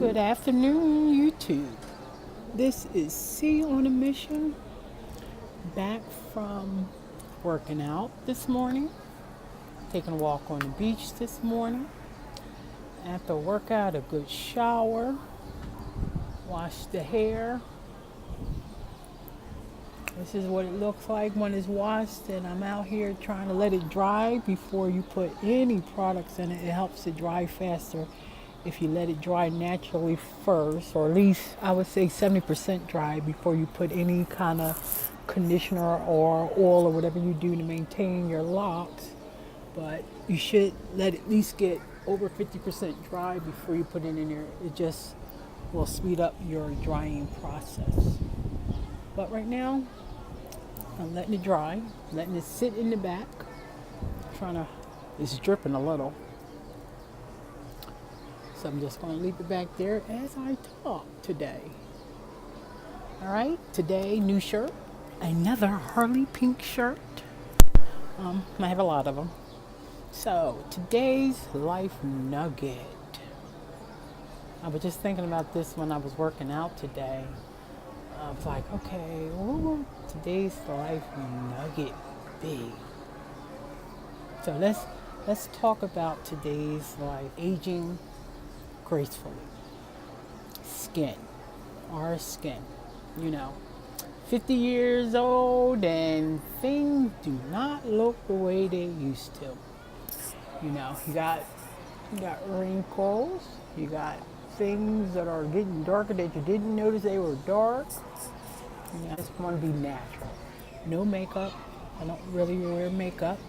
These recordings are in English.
Good afternoon, YouTube. This is C on a Mission, back from working out this morning, taking a walk on the beach this morning. After a workout, a good shower, wash the hair. This is what it looks like when it's washed, and I'm out here trying to let it dry before you put any products in it. It helps it dry faster if you let it dry naturally first, or at least I would say 70% dry before you put any kind of conditioner or oil or whatever you do to maintain your locks. But you should let it at least get over 50% dry before you put it in there. It just will speed up your drying process. But right now, I'm letting it dry, letting it sit in the back. It's dripping a little. So I'm just going to leave it back there as I talk today. All right, today, new shirt, another Harley pink shirt. I have a lot of them. So today's life nugget. I was just thinking about this when I was working out today. I was like, okay, what will today's life nugget be? So let's talk about today's life, aging gracefully. Skin, our skin, 50 years old and things do not look the way they used to. You got wrinkles, you got things that are getting darker that you didn't notice they were dark. I just want to be natural. No makeup. I don't really wear makeup.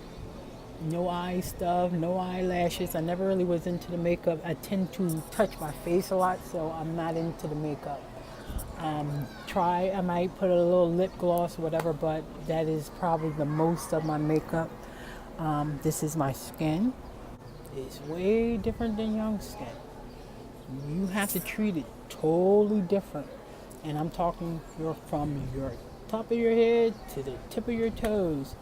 No eye stuff, no eyelashes. I never really was into the makeup. I tend to touch my face a lot, so I'm not into the makeup. I might put a little lip gloss or whatever, but that is probably the most of my makeup. This is my skin. It's way different than young skin. You have to treat it totally different. And I'm talking from your top of your head to the tip of your toes.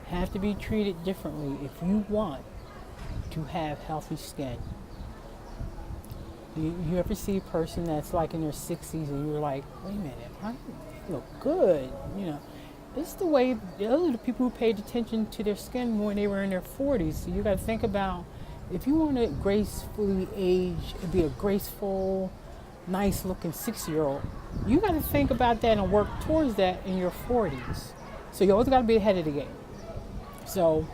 Have to be treated differently if you want to have healthy skin. You ever see a person that's like in their 60s and you're like, wait a minute, I look good, It's the way, those are the people who paid attention to their skin when they were in their 40s. So you got to think about, if you want to gracefully age, be a graceful, nice looking 60-year-old, you got to think about that and work towards that in your 40s. So you always got to be ahead of the game. So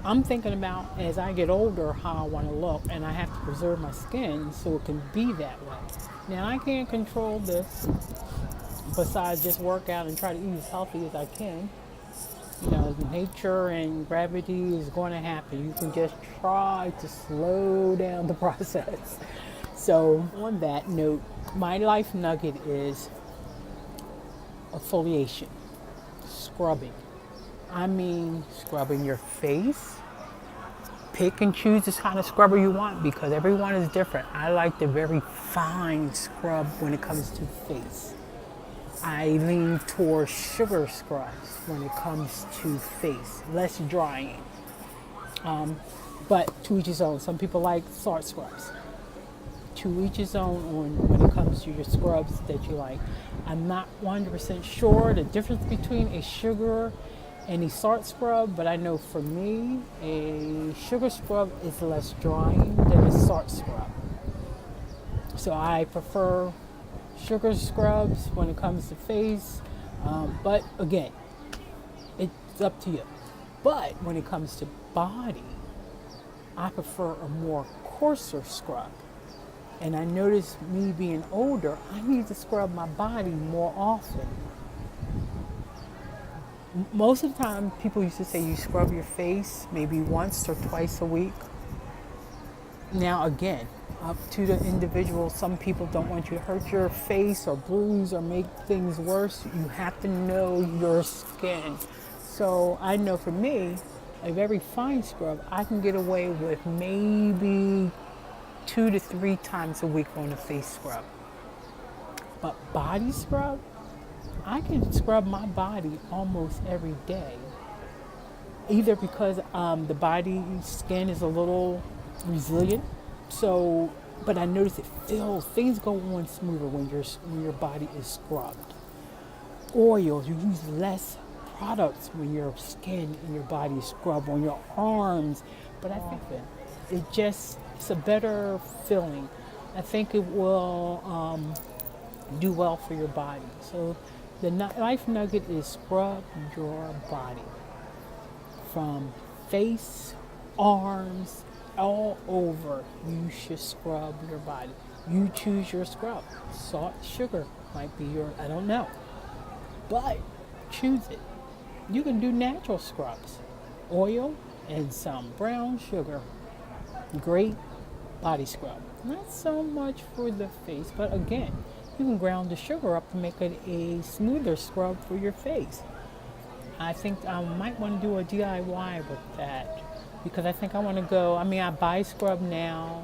I'm thinking about, as I get older, how I want to look, and I have to preserve my skin so it can be that way. Now, I can't control this besides just work out and try to eat as healthy as I can. Nature and gravity is going to happen. You can just try to slow down the process. So on that note, my life nugget is exfoliation, scrubbing. I mean, scrubbing your face. Pick and choose the kind of scrubber you want because everyone is different. I like the very fine scrub when it comes to face. I lean towards sugar scrubs when it comes to face, less drying. But to each his own. Some people like salt scrubs. To each his own on when it comes to your scrubs that you like. I'm not 100% sure the difference between a sugar and a salt scrub, but I know for me, a sugar scrub is less drying than a salt scrub. So I prefer sugar scrubs when it comes to face, but again, it's up to you. But when it comes to body, I prefer a more coarser scrub. And I notice me being older, I need to scrub my body more often. Most of the time, people used to say you scrub your face maybe once or twice a week. Now, again, up to the individual. Some people don't want you to hurt your face or bruise or make things worse. You have to know your skin. So I know for me, a very fine scrub, I can get away with maybe 2 to 3 times a week on a face scrub. But body scrub, I can scrub my body almost every day. Either because the body skin is a little resilient, so But I notice it feels, things go on smoother when your body is scrubbed. Oils, you use less products when your skin and your body is scrubbed on your arms. But I think it's a better feeling. I think it will do well for your body. So the life nugget is scrub your body from face, arms, all over. You should scrub your body. You choose your scrub. Salt, sugar might be your, I don't know, but choose it. You can do natural scrubs, oil and some brown sugar. Great body scrub. Not so much for the face, but again, you can ground the sugar up to make it a smoother scrub for your face. I think I might want to do a DIY with that because I think I want to go. I mean, I buy scrub now,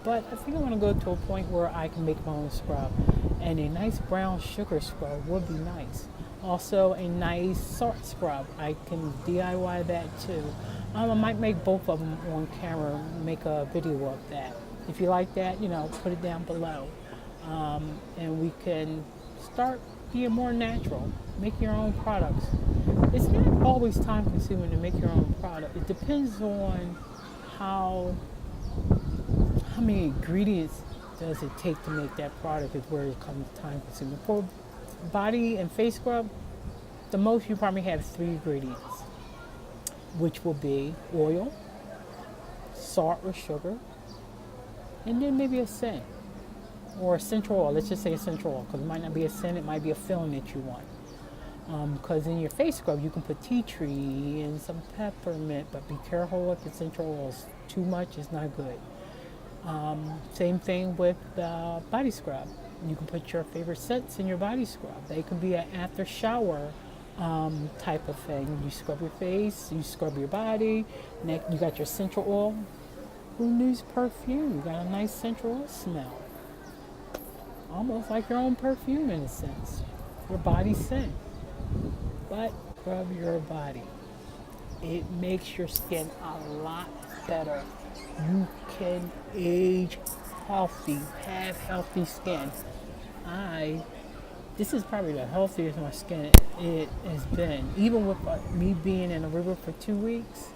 but I think I want to go to a point where I can make my own scrub. And a nice brown sugar scrub would be nice. Also, a nice salt scrub. I can DIY that too. I might make both of them on camera, make a video of that. If you like that, put it down below. And we can start being more natural. Make your own products. It's not always time consuming to make your own product. It depends on how many ingredients does it take to make that product is where it comes time consuming. For body and face scrub, the most you probably have 3 ingredients, which will be oil, salt or sugar, and then maybe a scent or essential oil. Let's just say essential oil because it might not be a scent, it might be a feeling that you want. Because in your face scrub you can put tea tree and some peppermint, but be careful if essential oils. Too much is not good. Same thing with body scrub. You can put your favorite scents in your body scrub. They can be an after shower type of thing. You scrub your face, you scrub your body, you got your essential oil. Who needs perfume? You got a nice essential oil smell. Almost like your own perfume in a sense. Your body scent. But scrub your body. It makes your skin a lot better. You can age healthy, have healthy skin. This is probably the healthiest my skin it has been. Even with me being in a river for 2 weeks,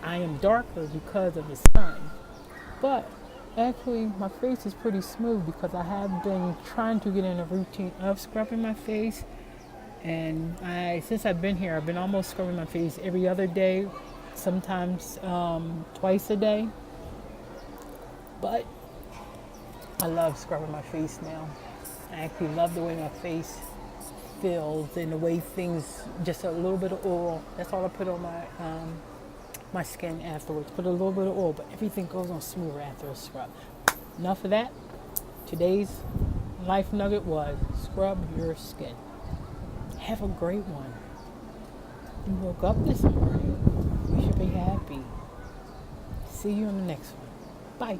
I am darker because of the sun. But actually, my face is pretty smooth because I have been trying to get in a routine of scrubbing my face. And since I've been here, I've been almost scrubbing my face every other day, sometimes twice a day. But I love scrubbing my face now. I actually love the way my face feels and the way things, just a little bit of oil. That's all I put on my skin afterwards. Put a little bit of oil, but everything goes on smoother after a scrub. Enough of that. Today's life nugget was scrub your skin. Have a great one. You woke up this morning. You should be happy. See you on the next one. Bye.